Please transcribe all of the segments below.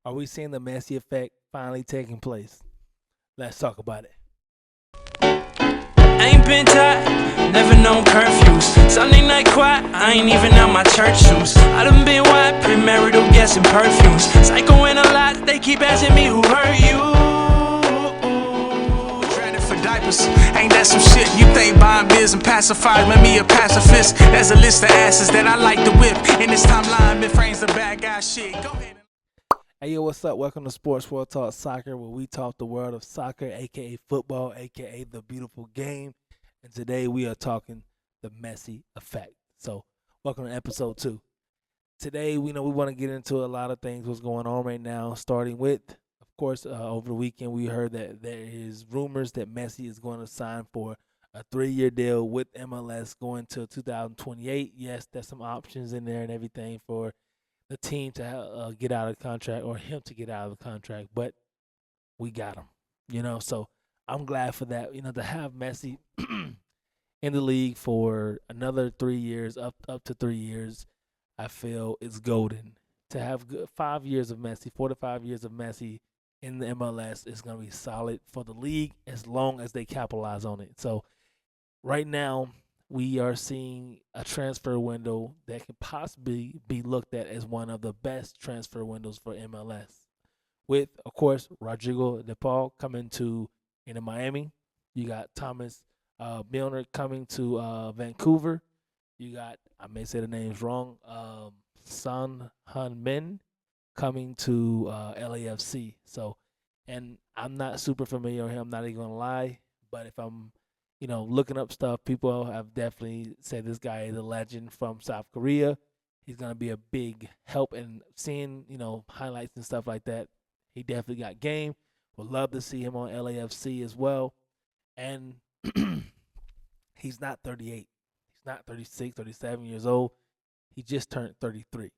Are we seeing the Messi effect finally taking place? Let's talk about it. Ain't been tight, never known curfews. Sunday night quiet, I ain't even out my church shoes. I done been white, premarital guessing perfumes. Psycho in a lot, they keep asking me who hurt you. Traded for diapers, ain't that some shit? You think buying beers and pacifiers made me a pacifist? There's a list of asses that I like to whip. In this timeline, been frames the bad guy shit. Go ahead. Hey, yo, what's up? Welcome to Sports World Talk Soccer, where we talk the world of soccer, aka football, aka the beautiful game. And today we are talking the Messi effect. So, welcome to episode 2. Today, we want to get into a lot of things what's going on right now, starting with, of course, over the weekend we heard that there is rumors that Messi is going to sign for a 3-year deal with MLS going to 2028. Yes, there's some options in there and everything for the team to get out of the contract or him to get out of the contract, but we got him. So I'm glad for that. To have Messi in the league for another 3 years, up to 3 years, I feel it's golden. To have 5 years of Messi, 4 to 5 years of Messi in the MLS is going to be solid for the league as long as they capitalize on it. So right now, we are seeing a transfer window that could possibly be looked at as one of the best transfer windows for MLS. With, of course, Rodrigo De Paul coming to into Miami. You got Thomas Milner coming to Vancouver. You got, I may say the names wrong, Son Min coming to LAFC. So, and I'm not super familiar with him, I'm not even going to lie, but if I'm looking up stuff, people have definitely said this guy is a legend from South Korea. He's going to be a big help, and seeing, highlights and stuff like that, he definitely got game. Would love to see him on LAFC as well. And he's not 38. He's not 36, 37 years old. He just turned 33.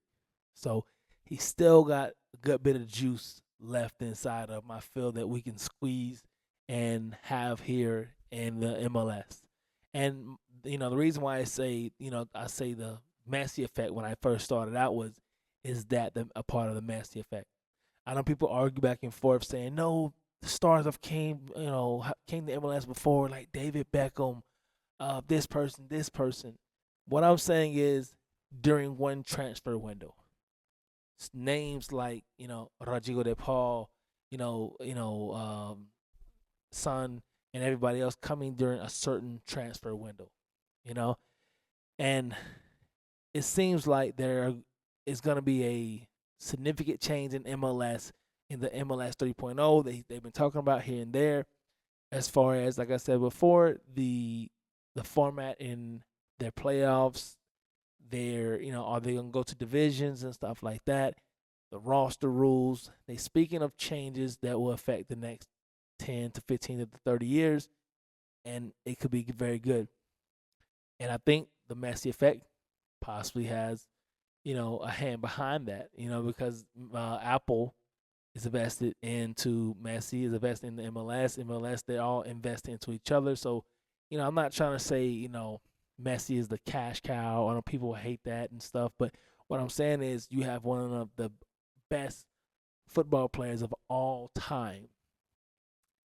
So he's still got a good bit of juice left inside of him. I feel that we can squeeze and have here in the MLS. And the reason why I say the Messi effect when I first started out is that a part of the Messi effect. I know people argue back and forth saying no, the stars have came to MLS before, like David Beckham, this person. What I'm saying is during one transfer window, names like Rodrigo De Paul, Son, and everybody else coming during a certain transfer window, you know, and it seems like there is going to be a significant change in MLS in the MLS 3.0 that they've been talking about here and there, as far as, like I said before, the format in their playoffs, are they going to go to divisions and stuff like that, the roster rules. They speaking of changes that will affect the next 10 to 15 to 30 years, and it could be very good. And I think the Messi effect possibly has, a hand behind that, because Apple is invested into Messi, is invested in the MLS. MLS, they're all invested into each other. So, I'm not trying to say, Messi is the cash cow. I know people hate that and stuff, but what I'm saying is you have one of the best football players of all time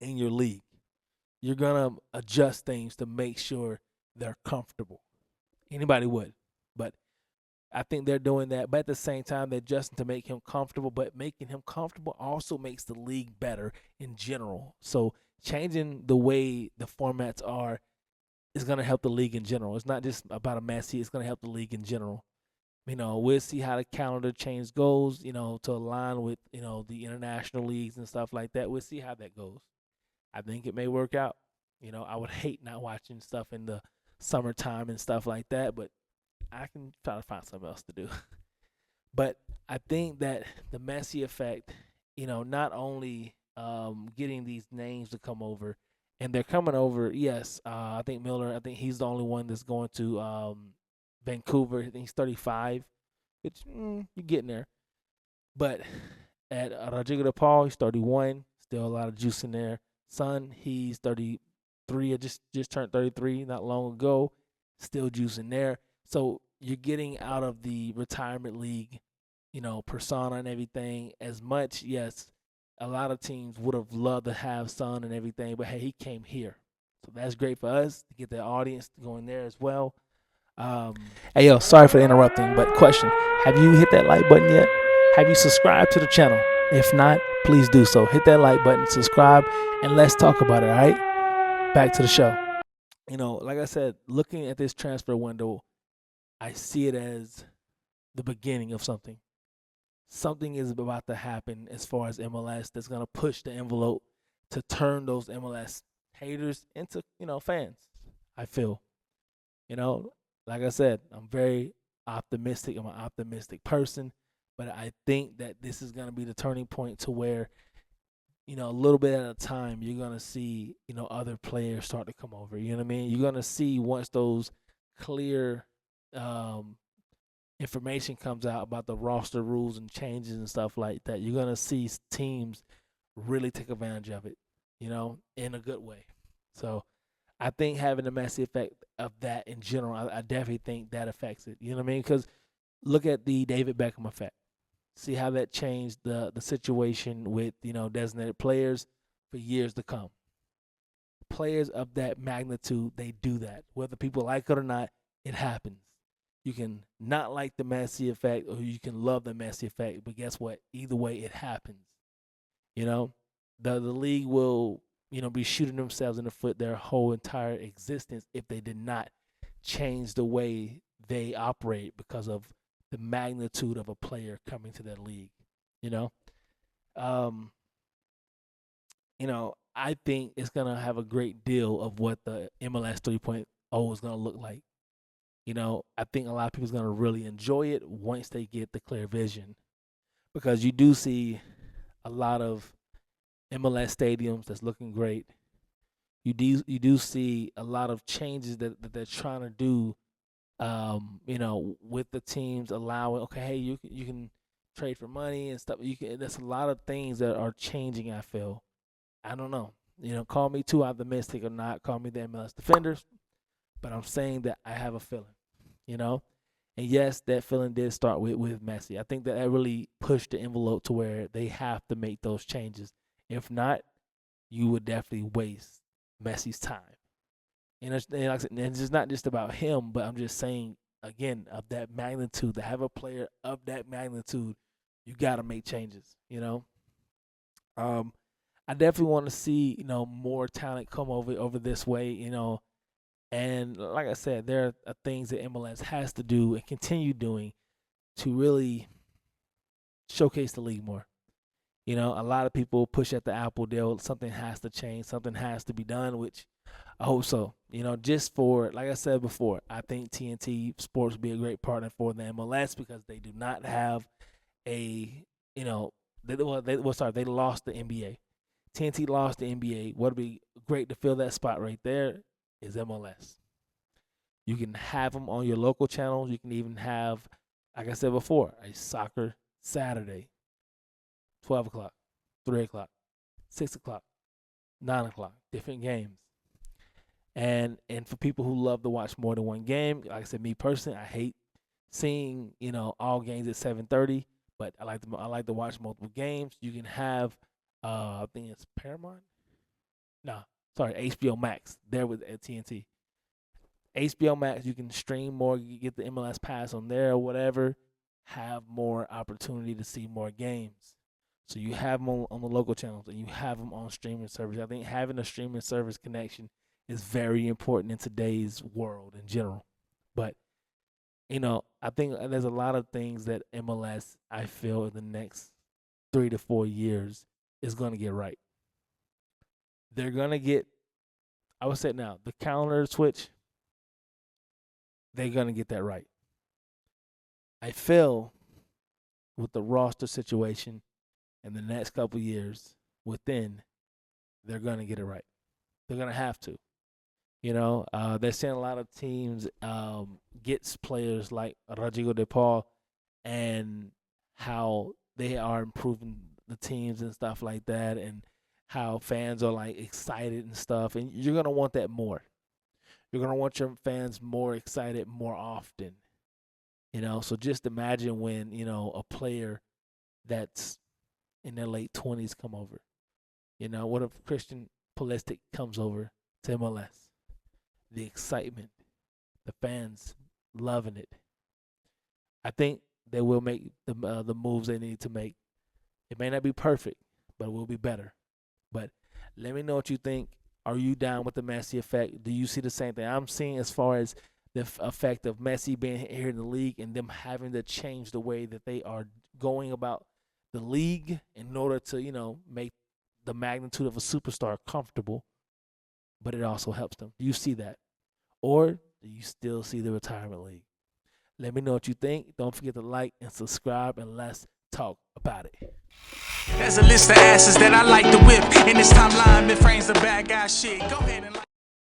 in your league. You're gonna adjust things to make sure they're comfortable. Anybody would, but I think they're doing that. But at the same time, they're adjusting to make him comfortable. But making him comfortable also makes the league better in general. So changing the way the formats are is gonna help the league in general. It's not just about a Messi. It's gonna help the league in general. We'll see how the calendar change goes, to align with, the international leagues and stuff like that. We'll see how that goes. I think it may work out. I would hate not watching stuff in the summertime and stuff like that, but I can try to find something else to do. But I think that the Messi effect, not only getting these names to come over, and they're coming over, yes, I think Miller, I think he's the only one that's going to Vancouver. I think he's 35, which you're getting there. But at Rodrigo De Paul, he's 31, still a lot of juice in there. Son, he's 33, just turned 33 not long ago, still juice in there. So you're getting out of the retirement league persona and everything. As much, yes, a lot of teams would have loved to have Son and everything, but hey, he came here, so that's great for us to get the audience going there as well. Hey yo, sorry for interrupting, but question: have you hit that like button yet? Have you subscribed to the channel? If not, please do so. Hit that like button, subscribe, and let's talk about it. All right, back to the show. Like I said, looking at this transfer window, I see it as the beginning of something. Something is about to happen as far as MLS that's going to push the envelope to turn those MLS haters into, fans. I feel, you know, like I said, I'm very optimistic. I'm an optimistic person, but I think that this is going to be the turning point to where, a little bit at a time, you're going to see, other players start to come over. You know what I mean? You're going to see once those clear um, information comes out about the roster rules and changes and stuff like that, you're gonna see teams really take advantage of it, in a good way. So I think having the Messi effect of that in general, I definitely think that affects it. You know what I mean? Because look at the David Beckham effect. See how that changed the situation with designated players for years to come. Players of that magnitude, they do that. Whether people like it or not, it happens. You can not like the Messi effect or you can love the Messi effect, but guess what? Either way, it happens. You know, the league will, be shooting themselves in the foot their whole entire existence if they did not change the way they operate because of the magnitude of a player coming to that league. You know, um, I think it's gonna have a great deal of what the MLS 3.0 is gonna look like. I think a lot of people's gonna really enjoy it once they get the clear vision, because you do see a lot of MLS stadiums that's looking great. You do see a lot of changes that they're trying to do. With the teams allowing, okay, hey, you can trade for money and stuff. You can. There's a lot of things that are changing. I feel. I don't know. Call me too optimistic or not. Call me the MLS defenders, but I'm saying that I have a feeling. You know, and yes, that feeling did start with Messi. I think that really pushed the envelope to where they have to make those changes. If not, you would definitely waste Messi's time. And like I said, and it's not just about him, but I'm just saying again of that magnitude. To have a player of that magnitude, you got to make changes. Um, I definitely want to see more talent come over this way. And like I said, there are things that MLS has to do and continue doing to really showcase the league more. A lot of people push at the Apple deal. Something has to change. Something has to be done, which I hope so. Just for, like I said before, I think TNT Sports would be a great partner for the MLS because they do not have a, they lost the NBA. TNT lost the NBA. What would be great to fill that spot right there is MLS. You can have them on your local channels. You can even have, like I said before, a soccer Saturday, 12 o'clock, 3 o'clock, 6 o'clock, 9 o'clock, different games. And for people who love to watch more than one game, like I said, me personally, I hate seeing all games at 7:30, but I like to watch multiple games. You can have, I think it's Paramount. No, sorry, HBO Max. There with at TNT. HBO Max, you can stream more, you get the MLS pass on there or whatever, have more opportunity to see more games. So you have them on the local channels and you have them on streaming service. I think having a streaming service connection is very important in today's world in general. But, I think there's a lot of things that MLS, I feel, in the next 3 to 4 years is going to get right. They're going to get, I would say now, the calendar switch, they're going to get that right. I feel with the roster situation in the next couple of years within, they're going to get it right. They're going to have to. They're seeing a lot of teams gets players like Rodrigo De Paul and how they are improving the teams and stuff like that, and how fans are like excited and stuff. And you're going to want that more. You're going to want your fans more excited more often. So just imagine when, a player that's in their late 20s come over. What if Christian Pulisic comes over to MLS? The excitement, the fans loving it. I think they will make the moves they need to make. It may not be perfect, but it will be better. But let me know what you think. Are you down with the Messi effect? Do you see the same thing I'm seeing as far as the effect of Messi being here in the league and them having to change the way that they are going about the league in order to, make the magnitude of a superstar comfortable, but it also helps them. Do you see that? Or do you still see the retirement league? Let me know what you think. Don't forget to like and subscribe, and let's talk about it. There's a list of asses that I like to whip. In this timeline, it frames the bad guy shit. Go ahead and like.